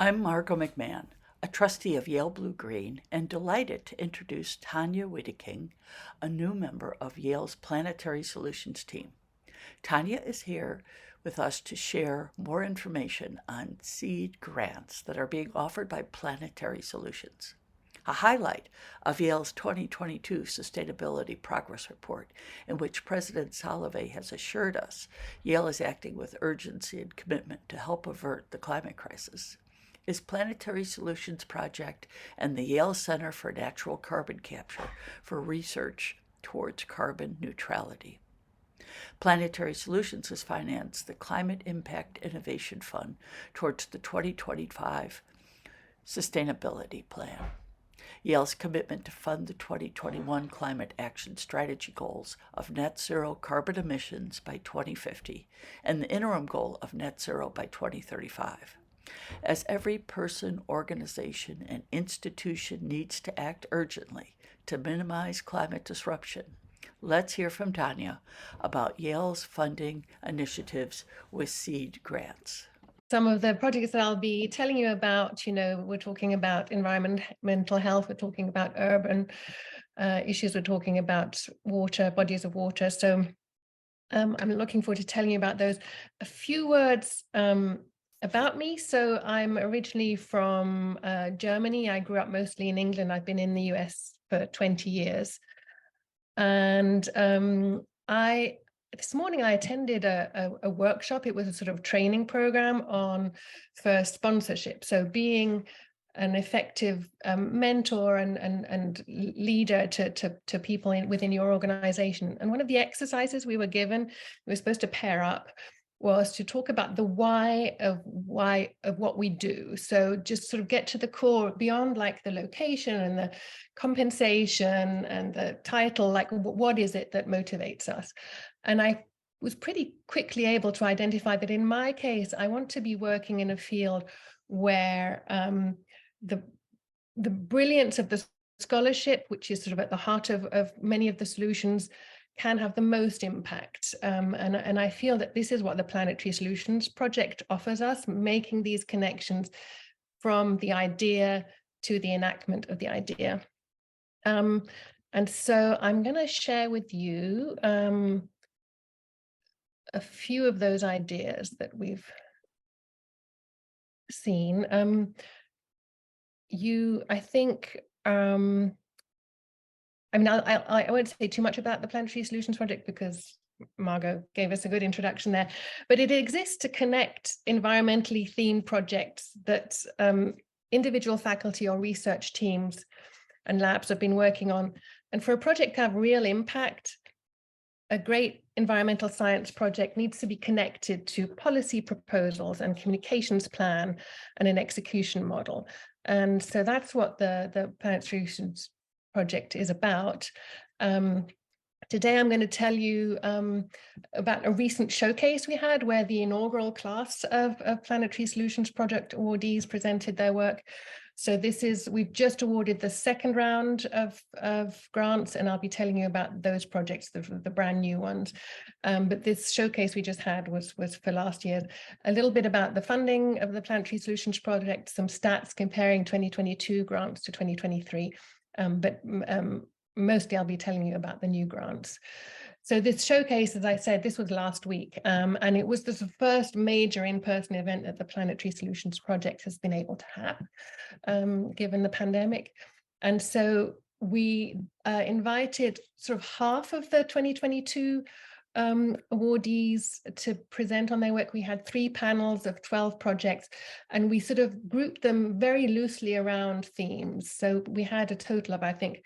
I'm Margot McMahon, a trustee of Yale Blue Green, and delighted to introduce Tanya Whittaking, a new member of Yale's Planetary Solutions team. Tanya is here with us to share more information on seed grants that are being offered by Planetary Solutions. A highlight of Yale's 2022 Sustainability Progress Report, in which President Salovey has assured us Yale is acting with urgency and commitment to help avert the climate crisis, is Planetary Solutions Project and the Yale Center for Natural Carbon Capture for research towards carbon neutrality. Planetary Solutions has financed the Climate Impact Innovation Fund towards the 2025 Sustainability Plan. Yale's commitment to fund the 2021 Climate Action Strategy goals of net zero carbon emissions by 2050 and the interim goal of net zero by 2035. As every person, organization, and institution needs to act urgently to minimize climate disruption, let's hear from Tanya about Yale's funding initiatives with seed grants. Some of the projects that I'll be telling you about, we're talking about environmental health, we're talking about urban issues, we're talking about water, bodies of water. So I'm looking forward to telling you about those. A few words about me. So I'm originally from Germany. I grew up mostly in England. I've been in the US for 20 years. And this morning I attended a workshop. It was a sort of training program on first sponsorship. So being an effective mentor and leader to people within your organization. And one of the exercises we were given, we were supposed to pair up, was to talk about the why of what we do. So just sort of get to the core beyond like the location and the compensation and the title, like what is it that motivates us? And I was pretty quickly able to identify that in my case, I want to be working in a field where the brilliance of the scholarship, which is sort of at the heart of many of the solutions, can have the most impact. And I feel that this is what the Planetary Solutions Project offers us, making these connections from the idea to the enactment of the idea. And so I'm going to share with you a few of those ideas that we've seen. I think, I won't say too much about the Planetary Solutions Project because Margot gave us a good introduction there, but it exists to connect environmentally themed projects that individual faculty or research teams and labs have been working on. And for a project to have real impact, a great environmental science project needs to be connected to policy proposals and communications plan and an execution model. And so that's what the Planetary Solutions Project is about. Today, I'm going to tell you about a recent showcase we had where the inaugural class of Planetary Solutions Project awardees presented their work. So we've just awarded the second round of grants, and I'll be telling you about those projects, the brand new ones. But this showcase we just had was for last year. A little bit about the funding of the Planetary Solutions Project, some stats comparing 2022 grants to 2023. But mostly I'll be telling you about the new grants. So this showcase, as I said, this was last week, and it was the first major in-person event that the Planetary Solutions Project has been able to have, given the pandemic. And so we invited sort of half of the 2022 awardees to present on their work. We had 3 panels of 12 projects, and we sort of grouped them very loosely around themes. So we had a total of, I think,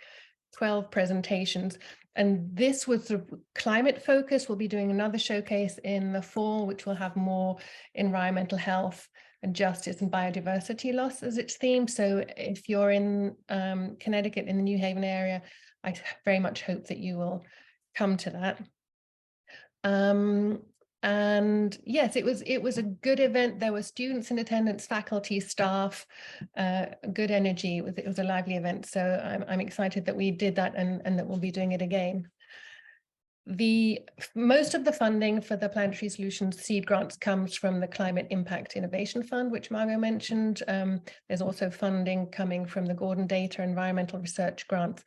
12 presentations, and this was sort of climate focused. We'll be doing another showcase in the fall, which will have more environmental health and justice and biodiversity loss as its theme. So if you're in Connecticut, in the New Haven area, I very much hope that you will come to that. And yes, it was a good event. There were students in attendance, faculty, staff, good energy. It was a lively event. So I'm excited that we did that and that we'll be doing it again. Most of the funding for the Planetary Solutions seed grants comes from the Climate Impact Innovation Fund, which Margot mentioned. There's also funding coming from the Gordon Data Environmental Research Grants,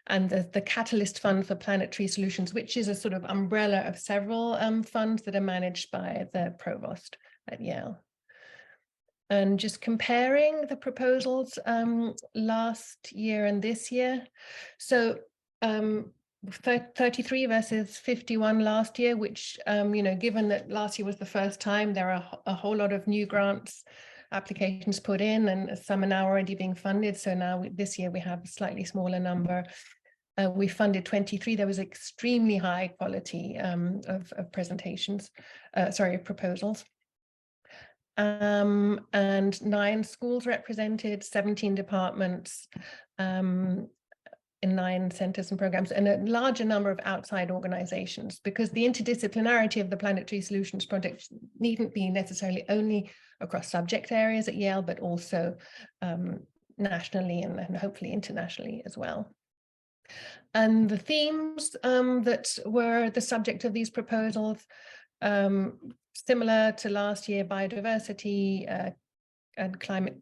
and the Catalyst Fund for Planetary Solutions, which is a sort of umbrella of several funds that are managed by the provost at Yale. And just comparing the proposals last year and this year. So 33 versus 51 last year, which, given that last year was the first time, there are a whole lot of new grants applications put in, and some are now already being funded. So now this year we have a slightly smaller number. We funded 23. There was extremely high quality of presentations, of proposals. And 9 schools represented, 17 departments, in 9 centers and programs, and a larger number of outside organizations, because the interdisciplinarity of the Planetary Solutions Project needn't be necessarily only across subject areas at Yale, but also nationally and hopefully internationally as well. And the themes that were the subject of these proposals, similar to last year: biodiversity and climate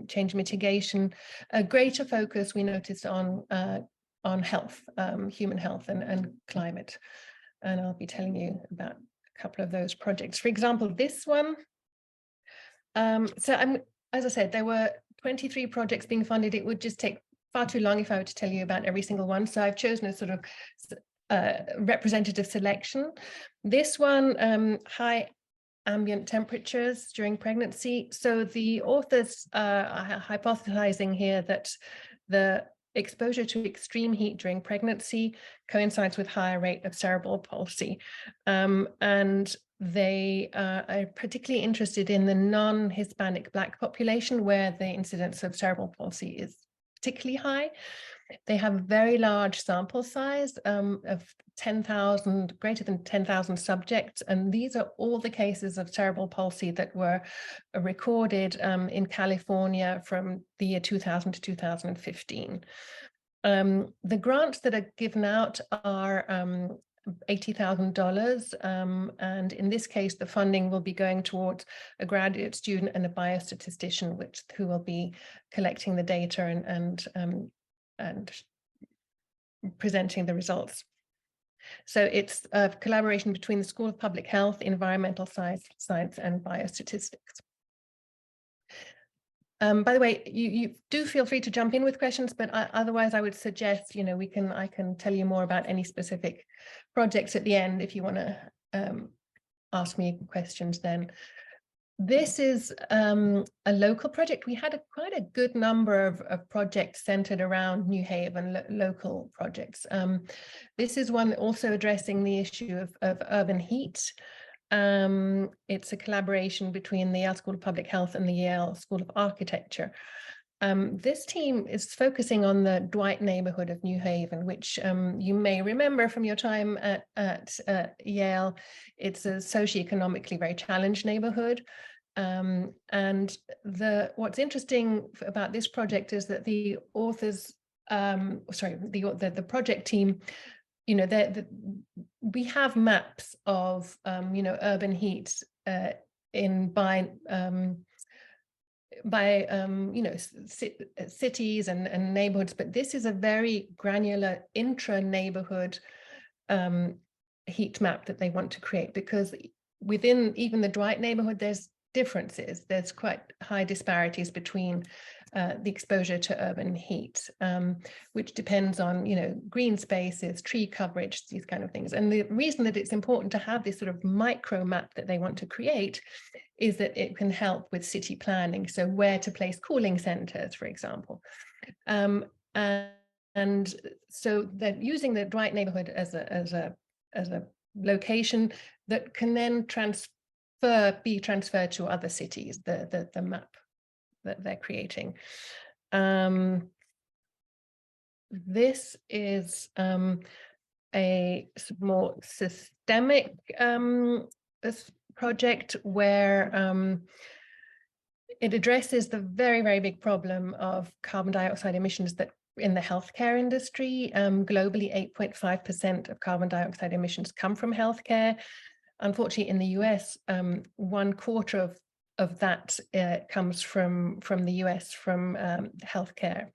change mitigation. A greater focus we noticed on health, human health and climate. And I'll be telling you about a couple of those projects. For example, this one. As I said, there were 23 projects being funded. It would just take far too long if I were to tell you about every single one. So I've chosen a sort of representative selection. This one, high ambient temperatures during pregnancy. So the authors are hypothesizing here that the exposure to extreme heat during pregnancy coincides with higher rate of cerebral palsy. And they are particularly interested in the non-Hispanic Black population, where the incidence of cerebral palsy is particularly high. They have a very large sample size of 10,000, greater than 10,000 subjects. And these are all the cases of cerebral palsy that were recorded in California from the year 2000 to 2015. The grants that are given out are $80,000. And in this case, the funding will be going towards a graduate student and a biostatistician, who will be collecting the data and presenting the results. So it's a collaboration between the School of Public Health, Environmental Science and Biostatistics. By the way, you do feel free to jump in with questions, but otherwise I would suggest, I can tell you more about any specific projects at the end if you want to ask me questions then. This is a local project. We had quite a good number of projects centered around New Haven, local projects. This is one also addressing the issue of urban heat. It's a collaboration between the Yale School of Public Health and the Yale School of Architecture. This team is focusing on the Dwight neighborhood of New Haven, which you may remember from your time at Yale. It's a socioeconomically very challenged neighborhood. And what's interesting about this project is that the authors, the project team, we have maps of urban heat by cities and neighborhoods, but this is a very granular intra-neighborhood heat map that they want to create, because within even the Dwight neighborhood, there's differences. There's quite high disparities between the exposure to urban heat, which depends on, green spaces, tree coverage, these kind of things. And the reason that it's important to have this sort of micro map that they want to create is that it can help with city planning. So where to place cooling centers, for example. And so they're using the Dwight neighborhood as a location that can then be transferred to other cities, the map that they're creating. This is a more systemic project where it addresses the very, very big problem of carbon dioxide emissions that in the healthcare industry. Globally, 8.5% of carbon dioxide emissions come from healthcare. Unfortunately, in the US, 1/4 of that comes from the US, from healthcare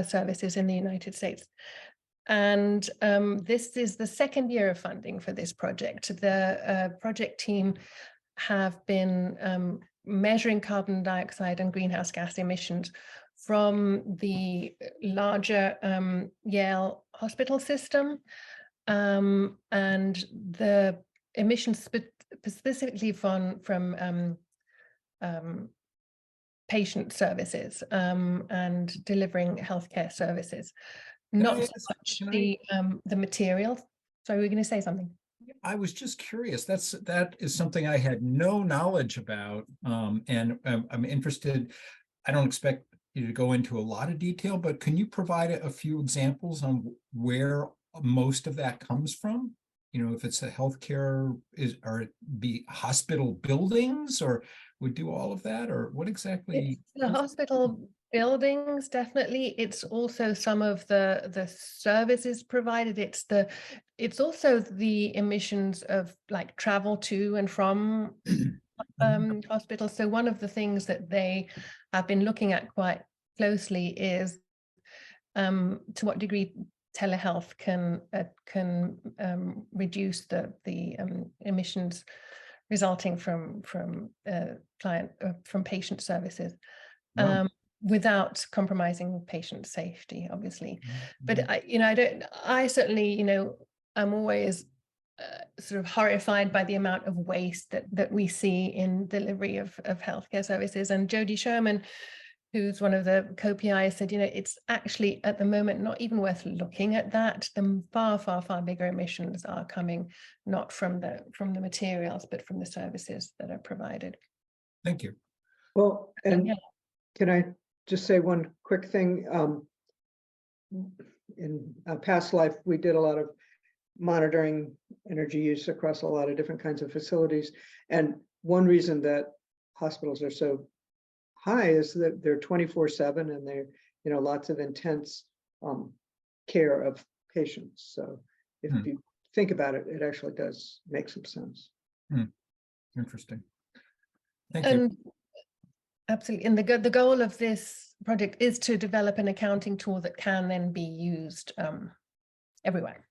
services in the United States. And this is the second year of funding for this project. The project team have been measuring carbon dioxide and greenhouse gas emissions from the larger Yale hospital system, and the emissions specifically from patient services and delivering healthcare services, not so much the materials. Sorry, we're going to say something. I was just curious. That is something I had no knowledge about, and I'm interested. I don't expect you to go into a lot of detail, but can you provide a few examples on where most of that comes from? You know, if it's a healthcare, or it be hospital buildings, or would do all of that, or what exactly? It's the hospital buildings, definitely. It's also some of the services provided. It's also the emissions of like travel to and from hospitals. So one of the things that they have been looking at quite closely is to what degree telehealth can reduce the emissions resulting from patient services, Wow. without compromising patient safety, obviously. But Mhm. I certainly, I'm always sort of horrified by the amount of waste that we see in delivery of healthcare services. And Jody Sherman, who's one of the co-PIs, said, it's actually at the moment not even worth looking at that. The far, far, far bigger emissions are coming not from the materials, but from the services that are provided. Thank you. Well, and Yeah. can I just say one quick thing? In a past life, we did a lot of monitoring energy use across a lot of different kinds of facilities. And one reason that hospitals are so high is that they're 24/7 and they're, lots of intense care of patients. So if you think about it, it actually does make some sense. Interesting. Thank you. Absolutely. And the goal of this project is to develop an accounting tool that can then be used everywhere.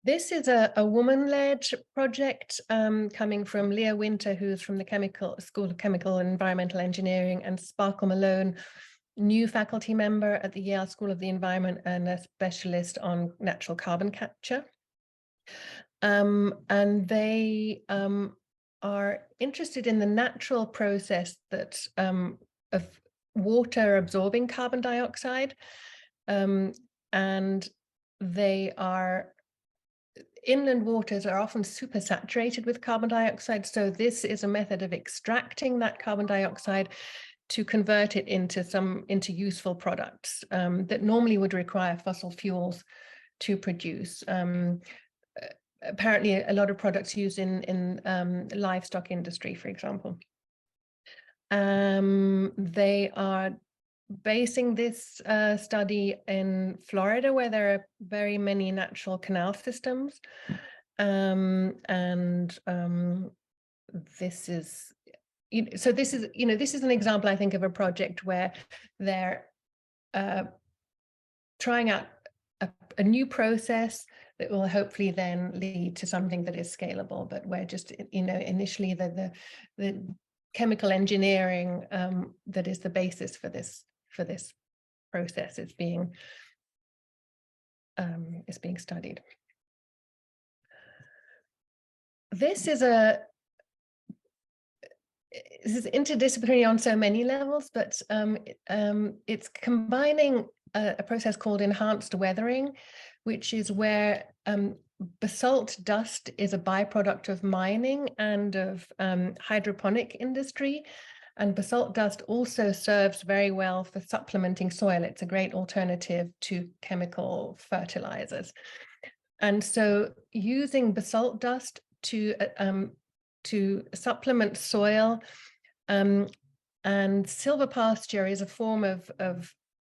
This is a woman-led project coming from Leah Winter, who's from the School of Chemical and Environmental Engineering, and Sparkle Malone, new faculty member at the Yale School of the Environment and a specialist on natural carbon capture. And they are interested in the natural process that of water absorbing carbon dioxide, and inland waters are often supersaturated with carbon dioxide. So this is a method of extracting that carbon dioxide to convert it into useful products that normally would require fossil fuels to produce. Apparently, a lot of products used in livestock industry, for example. They are basing this study in Florida, where there are very many natural canal systems. This is an example, I think, of a project where they're trying out a new process that will hopefully then lead to something that is scalable, but where just, initially the chemical engineering that is the basis for this process is being studied. This is interdisciplinary on so many levels, but it's combining a process called enhanced weathering, which is where basalt dust is a byproduct of mining and of hydroponic industry. And basalt dust also serves very well for supplementing soil. It's a great alternative to chemical fertilizers. And so using basalt dust to supplement soil And silver pasture is a form of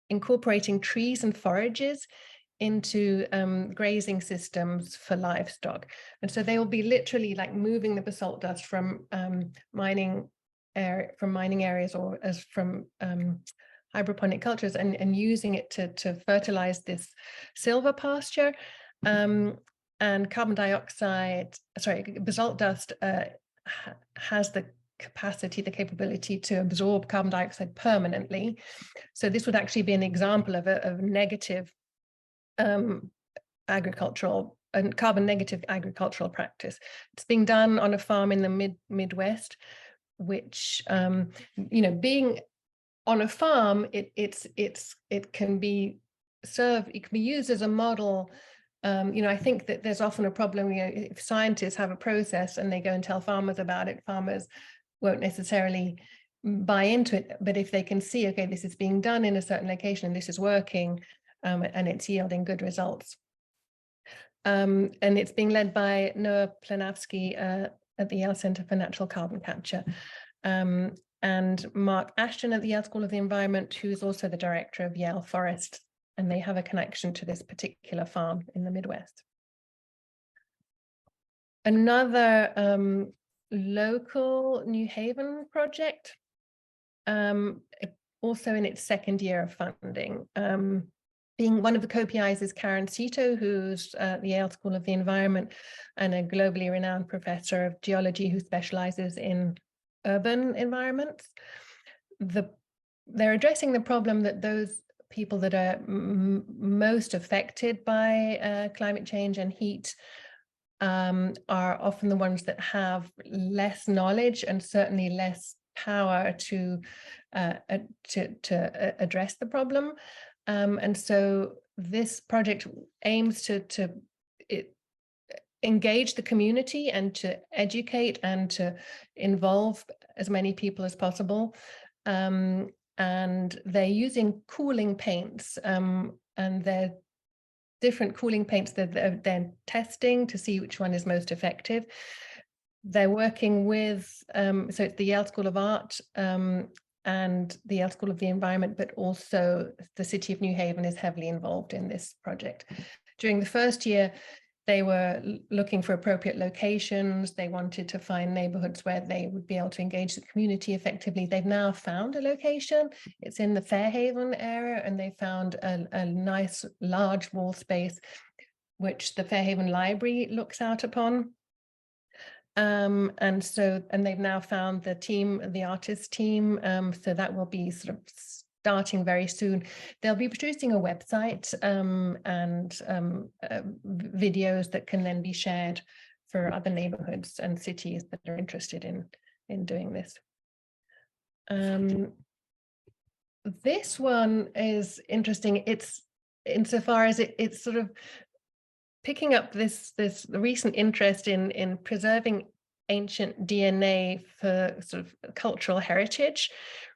incorporating trees and forages into grazing systems for livestock. And so they will be literally like moving the basalt dust from mining areas, or as from hydroponic cultures, and using it to fertilize this silver pasture. And carbon dioxide, sorry, basalt dust has the capability to absorb carbon dioxide permanently. So this would actually be an example of a negative agricultural and carbon negative agricultural practice. It's being done on a farm in the Midwest, which being on a farm, it can be used as a model. I think that there's often a problem, if scientists have a process and they go and tell farmers about it, farmers won't necessarily buy into it. But if they can see, okay, this is being done in a certain location and this is working, and it's yielding good results. And it's being led by Noah Planetary at the Yale Center for Natural Carbon Capture. And Mark Ashton at the Yale School of the Environment, who's also the director of Yale Forest, and they have a connection to this particular farm in the Midwest. Another local New Haven project, also in its second year of funding. Being one of the co-PIs is Karen Sito, who's at the Yale School of the Environment and a globally renowned professor of geology who specializes in urban environments. They're addressing the problem that those people that are most affected by climate change and heat are often the ones that have less knowledge and certainly less power to address the problem. And so this project aims to engage the community and to educate and to involve as many people as possible. And they're using cooling paints, and they're different cooling paints that they're testing to see which one is most effective. They're working with, so it's the Yale School of Art and the Yale School of the Environment, but also the City of New Haven is heavily involved in this project. During the first year, they were looking for appropriate locations. They wanted to find neighborhoods where they would be able to engage the community effectively. They've now found a location. It's in the Fairhaven area, and they found a nice large wall space, which the Fairhaven Library looks out upon. And they've now found the team, the artist team. So that will be sort of starting very soon. They'll be producing a website and videos that can then be shared for other neighborhoods and cities that are interested in doing this. This one is interesting. It's insofar as it's sort of picking up this recent interest in preserving ancient DNA for sort of cultural heritage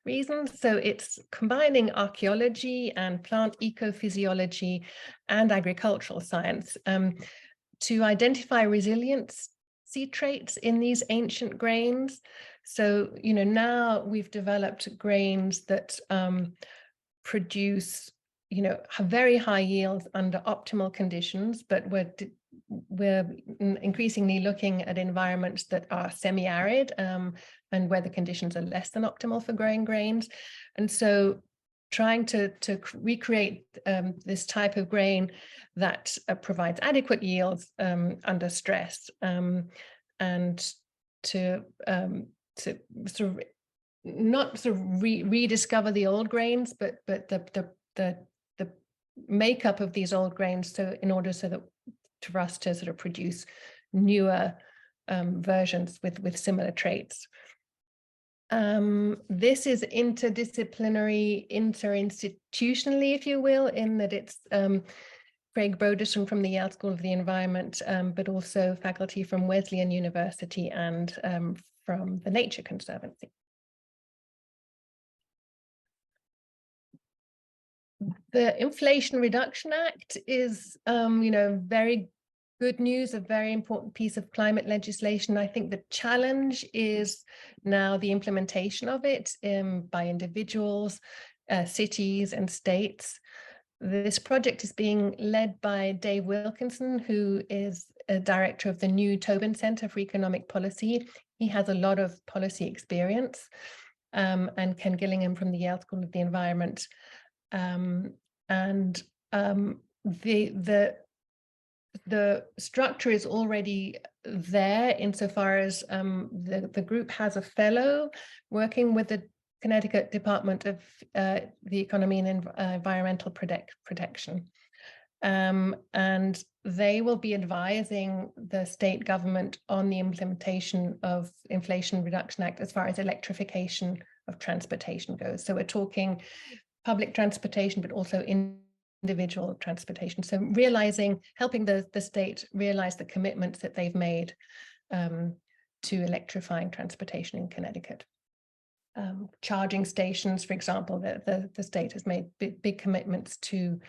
reasons. So it's combining archaeology and plant ecophysiology and agricultural science to identify resiliency traits in these ancient grains. So, now we've developed grains that produce have very high yields under optimal conditions, but we're increasingly looking at environments that are semi-arid and where the conditions are less than optimal for growing grains. And so trying to recreate this type of grain that provides adequate yields under stress, and to sort of not sort of rediscover the old grains, but the makeup of these old grains, so in order for us to sort of produce newer versions with similar traits. This is interdisciplinary, interinstitutionally, if you will, in that it's Craig Broderson from the Yale School of the Environment, but also faculty from Wesleyan University and from the Nature Conservancy. The Inflation Reduction Act is, very good news, a very important piece of climate legislation. I think the challenge is now the implementation of it by individuals, cities and states. This project is being led by Dave Wilkinson, who is a director of the new Tobin Center for Economic Policy. He has a lot of policy experience, and Ken Gillingham from the Yale School of the Environment. The structure is already there insofar as the group has a fellow working with the Connecticut Department of the Economy and Environmental Protection. And they will be advising the state government on the implementation of Inflation Reduction Act as far as electrification of transportation goes. So we're talking public transportation, but also individual transportation. So helping the state realize the commitments that they've made to electrifying transportation in Connecticut. Charging stations, for example, the state has made big commitments to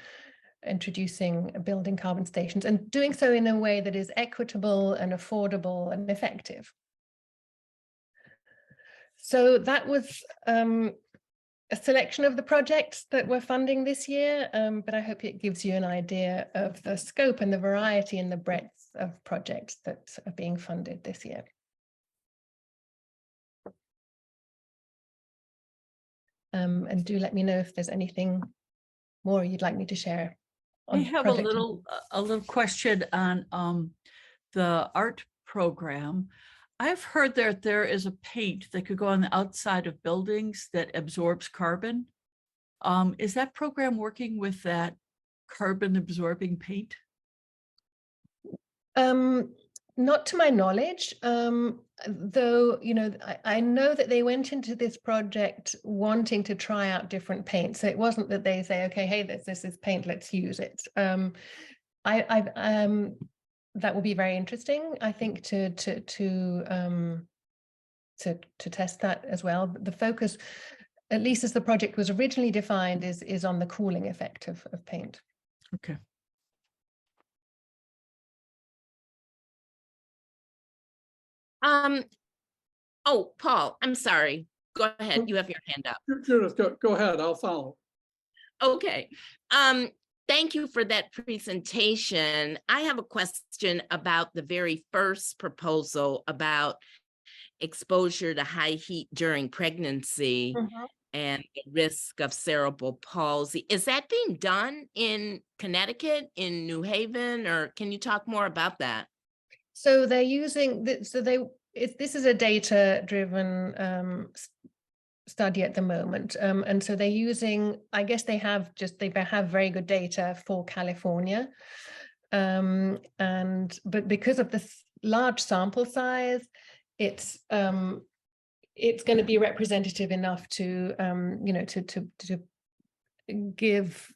building carbon stations and doing so in a way that is equitable and affordable and effective. So that was a selection of the projects that we're funding this year, but I hope it gives you an idea of the scope and the variety and the breadth of projects that are being funded this year. And do let me know if there's anything more you'd like me to share. I have a little question on the art program. I've heard that there is a paint that could go on the outside of buildings that absorbs carbon. Is that program working with that carbon absorbing paint? Not to my knowledge, though, I know that they went into this project wanting to try out different paints. So it wasn't that they say, okay, hey, this is paint, let's use it. That will be very interesting, I think, to test that as well. The focus, at least as the project was originally defined, is on the cooling effect of paint. Okay. Oh, Paul, I'm sorry. Go ahead. You have your hand up. Judith, go ahead. I'll follow. Okay. Thank you for that presentation. I have a question about the very first proposal about exposure to high heat during pregnancy and the risk of cerebral palsy. Is that being done in Connecticut, in New Haven, or can you talk more about that? So they're using, this is a data-driven study at the moment. And so they're using, I guess they have very good data for California. But because of this large sample size, it's going to be representative enough to, to give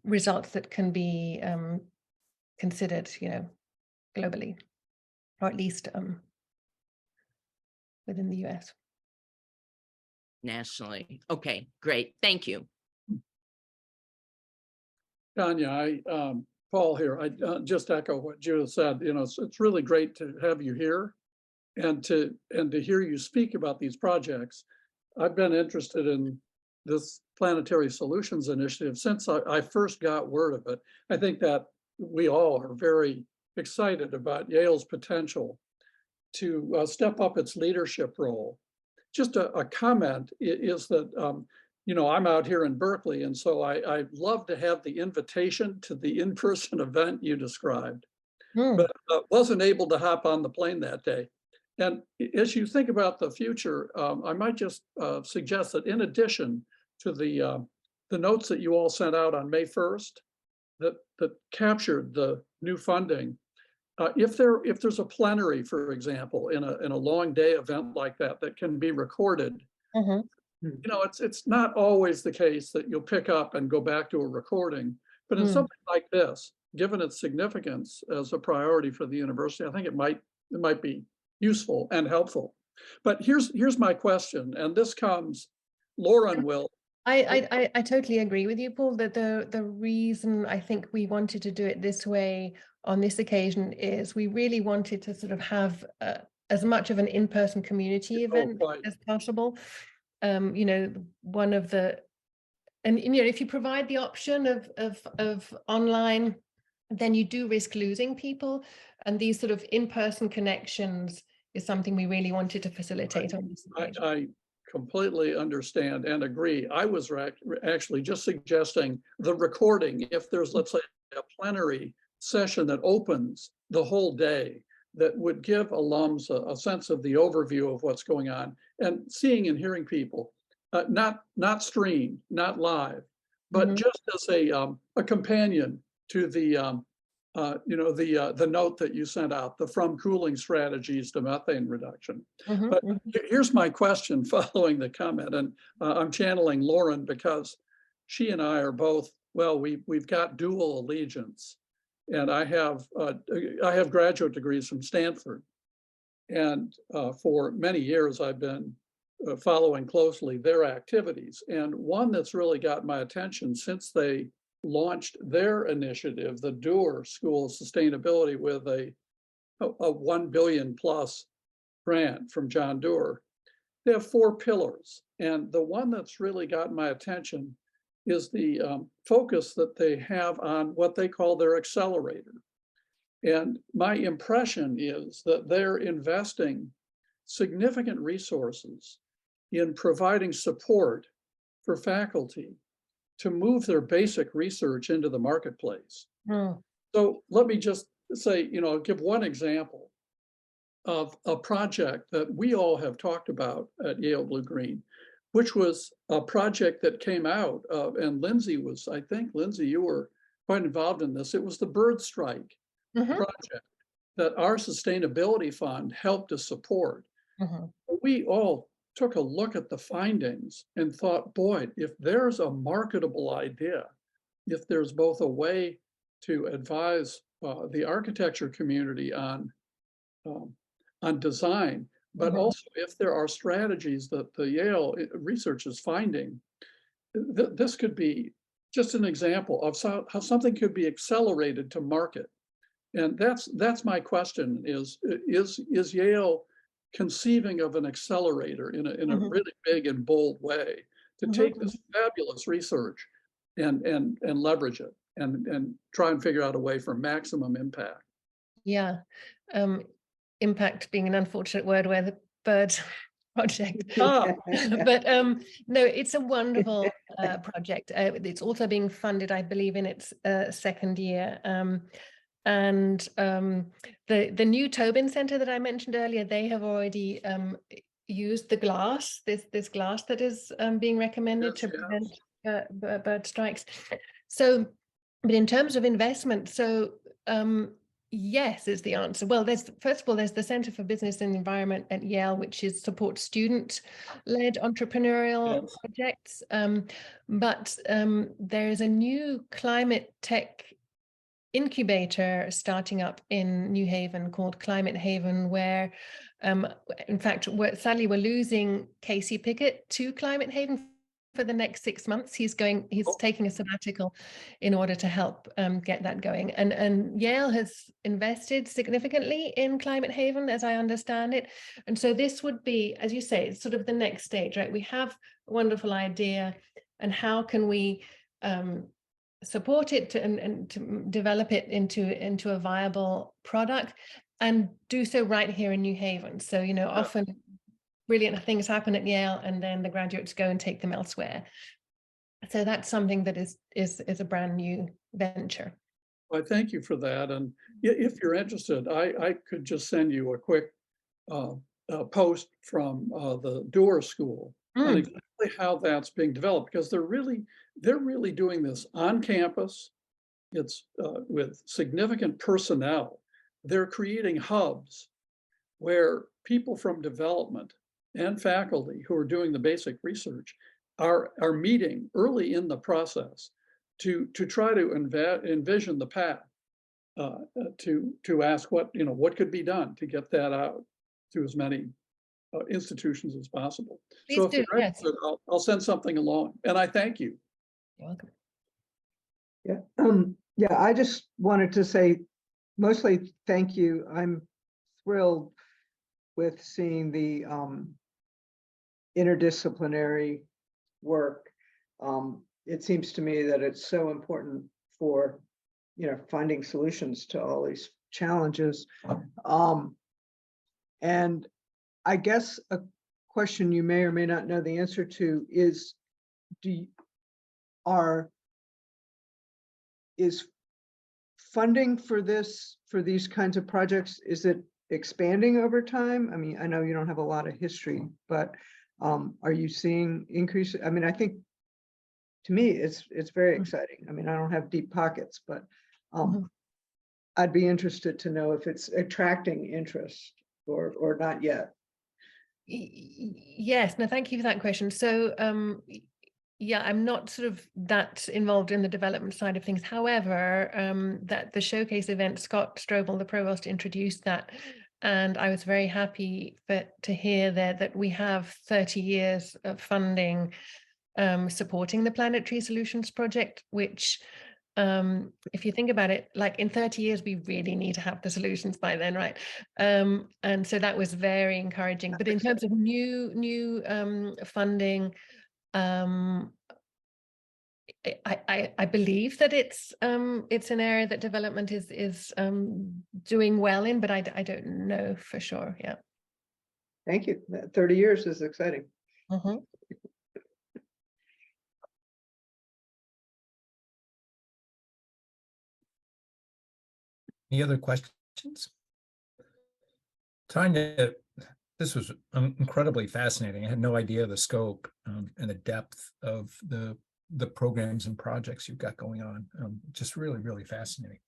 results that can be considered, globally, or at least within the US. Nationally. Okay, great. Thank you. Tanya, Paul here. I just echo what Judith said. It's really great to have you here and to hear you speak about these projects. I've been interested in this Planetary Solutions Initiative since I first got word of it. I think that we all are very excited about Yale's potential to step up its leadership role. Just a comment is that, I'm out here in Berkeley, and so I love to have the invitation to the in-person event you described, but wasn't able to hop on the plane that day. And as you think about the future, I might just suggest that in addition to the notes that you all sent out on May 1st that captured the new funding, if there's a plenary, for example, in a long day event like that can be recorded, it's not always the case that you'll pick up and go back to a recording, but in something like this, given its significance as a priority for the university, I think it might be useful and helpful. But here's my question, and this comes, Lauren will. I totally agree with you, Paul, that the reason I think we wanted to do it this way on this occasion is we really wanted to sort of have as much of an in-person community event right. as possible. You know, one of the, and you know, if you provide the option of online, then you do risk losing people, and these sort of in-person connections is something we really wanted to facilitate on this occasion. I completely understand and agree. I was actually just suggesting the recording, if there's, let's say, a plenary session that opens the whole day, that would give alums a sense of the overview of what's going on, and seeing and hearing people, not streamed, not live, but just as a companion to the you know, the note that you sent out, the from cooling strategies to methane reduction. But here's my question following the comment, and I'm channeling Lauren because she and I are both, well, we've got dual allegiance, and I have graduate degrees from Stanford, and for many years I've been following closely their activities. And one that's really got my attention since they launched their initiative, the Doerr School of Sustainability, with a 1 billion plus grant from John Doerr. They have 4 pillars. And the one that's really got my attention is the focus that they have on what they call their accelerator. And my impression is that they're investing significant resources in providing support for faculty to move their basic research into the marketplace. So let me just say, you know, give one example of a project that we all have talked about at Yale Blue Green, which was a project that came out of, and Lindsay was, I think, Lindsay, you were quite involved in this. It was the bird strike project that our sustainability fund helped to support. We all took a look at the findings and thought, boy, if there's a marketable idea, if there's both a way to advise the architecture community on design, but also if there are strategies that the Yale research is finding, this could be just an example of how something could be accelerated to market. And that's my question: is Yale conceiving of an accelerator in a really big and bold way to take this fabulous research and leverage it and try and figure out a way for maximum impact? Yeah, impact being an unfortunate word where the bird project. But no, it's a wonderful project. It's also being funded, I believe, in its second year. And the new Tobin Center that I mentioned earlier, they have already used the glass, this glass that is being recommended to prevent bird strikes. So, but in terms of investment, so yes is the answer. Well, first of all, there's the Center for Business and Environment at Yale, which supports student-led entrepreneurial projects. But there is a new climate tech incubator starting up in New Haven called Climate Haven, where in fact, sadly, we're losing Casey Pickett to Climate Haven for the next 6 months. He's taking a sabbatical in order to help get that going. And Yale has invested significantly in Climate Haven, as I understand it. And so this would be, as you say, sort of the next stage, right? We have a wonderful idea, and how can we support it and to develop it into a viable product, and do so right here in New Haven. So, you know, often brilliant things happen at Yale and then the graduates go and take them elsewhere. So that's something that is a brand new venture. Well, thank you for that. And if you're interested, I could just send you a quick post from the Doerr School on exactly how that's being developed, because they're really doing this on campus. It's with significant personnel. They're creating hubs where people from development and faculty who are doing the basic research are meeting early in the process to try to envision the path, to ask what could be done to get that out to as many institutions as possible. Please so if do, you're interested, I'll send something along, and I thank you. You're welcome. Yeah, I just wanted to say mostly thank you. I'm thrilled with seeing the interdisciplinary work. It seems to me that it's so important for, finding solutions to all these challenges. And I guess a question you may or may not know the answer to is, is funding for these kinds of projects, is it expanding over time? I mean, I know you don't have a lot of history, but are you seeing increase? I mean, I think to me, it's very exciting. I mean, I don't have deep pockets, but I'd be interested to know if it's attracting interest or not yet. Yes, no, thank you for that question. So yeah, I'm not sort of that involved in the development side of things. However, that the showcase event, Scott Strobel, the provost, introduced that. And I was very happy to hear there that we have 30 years of funding supporting the Planetary Solutions Project, which if you think about it, like in 30 years, we really need to have the solutions by then, right? And so that was very encouraging. But in terms of new funding, I believe that it's an area that development is doing well in, but I don't know for sure. Yeah. Thank you. 30 years is exciting. Any other questions? Tanya, this was incredibly fascinating. I had no idea the scope and the depth of the programs and projects you've got going on. Just really, really fascinating.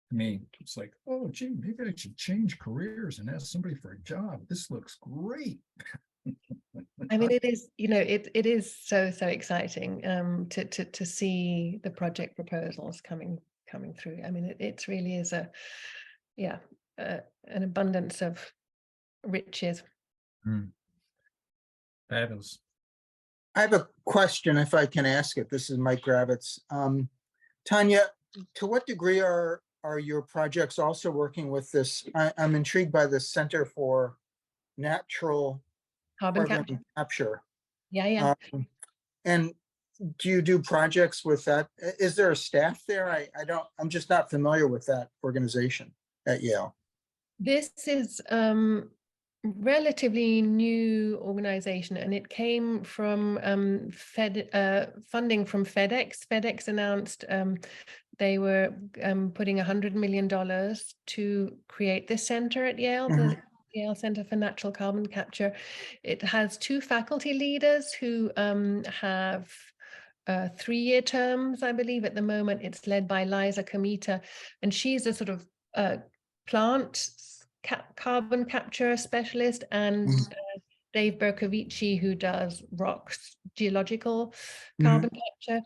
To me, it's like, oh, gee, maybe I should change careers and ask somebody for a job. This looks great. I mean, it is, it is so exciting to see the project proposals coming through. I mean, it really is an abundance of riches. Fabulous. I have a question, if I can ask it. This is Mike Gravitz. Tanya, to what degree are your projects also working with this? I'm intrigued by the Center for Natural Carbon Capture. Yeah. And do you do projects with that? Is there a staff there? I'm just not familiar with that organization at Yale. This is relatively new organization, and it came from funding from FedEx. FedEx announced they were putting $100 million to create this center at Yale, the Yale Center for Natural Carbon Capture. It has 2 faculty leaders who have 3-year terms, I believe. At the moment, it's led by Liza Comita, and she's a sort of plant carbon capture specialist, and Dave Berkovici, who does rocks geological carbon capture.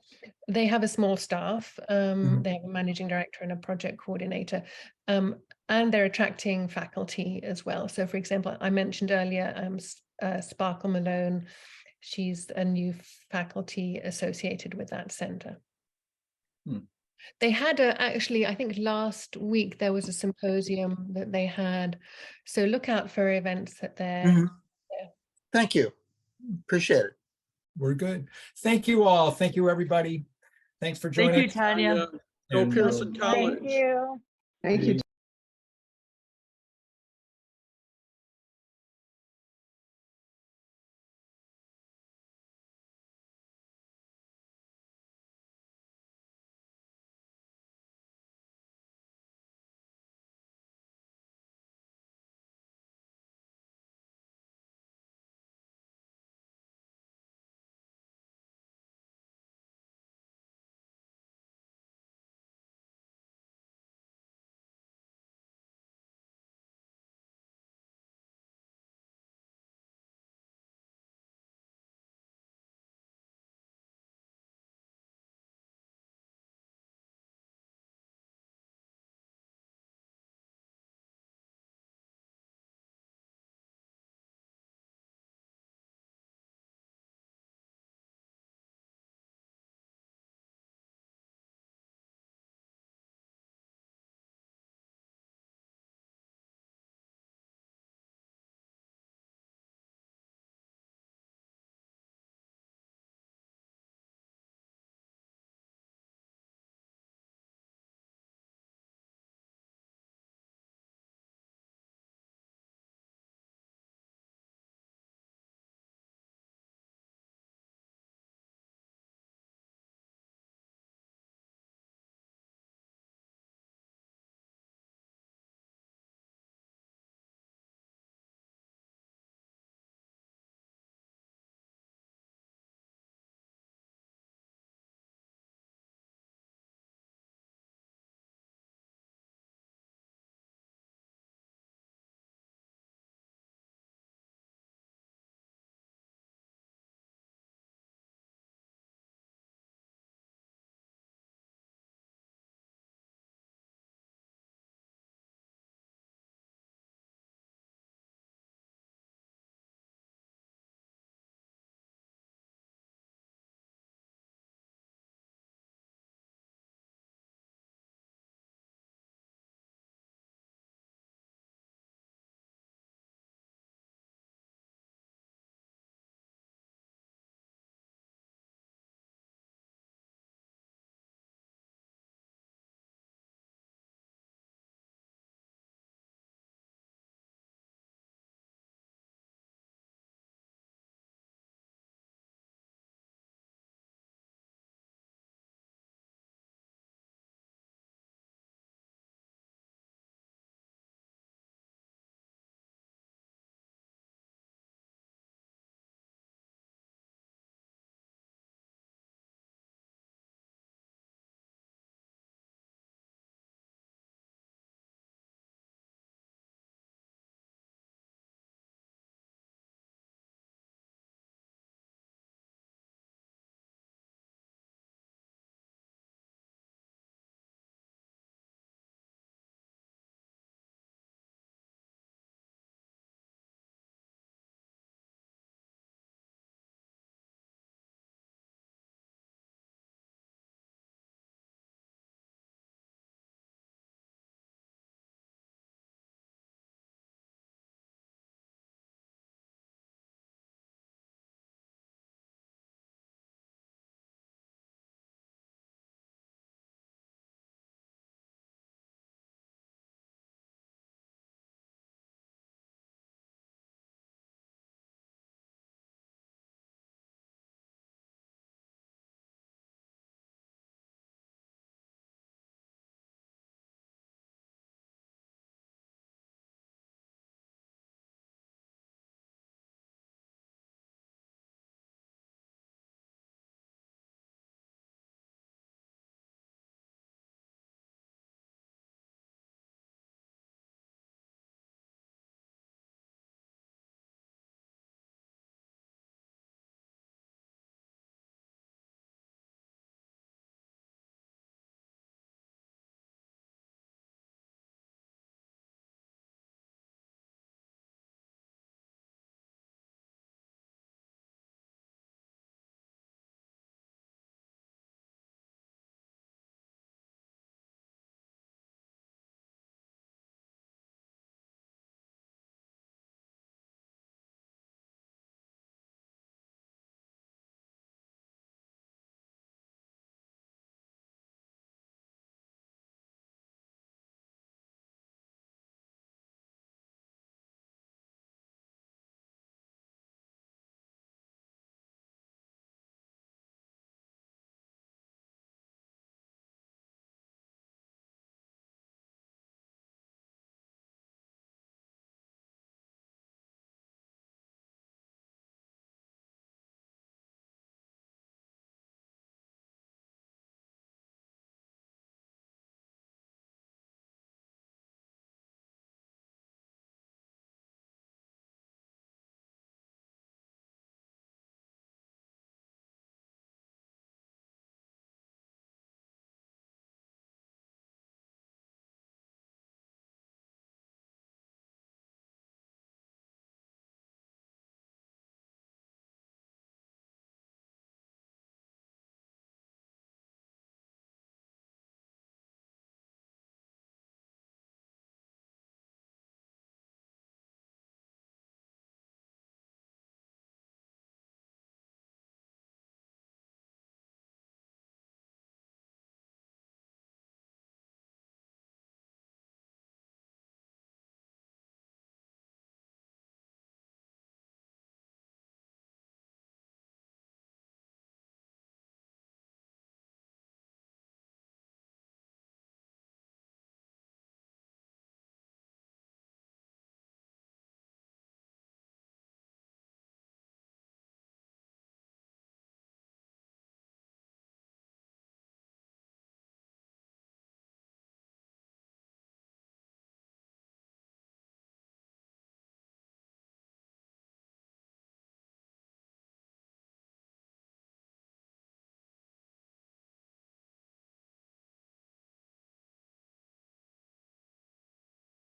They have a small staff. They have a managing director and a project coordinator, and they're attracting faculty as well. So, for example, I mentioned earlier Sparkle Malone. She's a new faculty associated with that center. They had actually, I think last week, there was a symposium that they had. So look out for events that they're. Thank you. Appreciate it. We're good. Thank you all. Thank you, everybody. Thanks for joining. Thank you, Tanya. Go Pearson College. Thank you.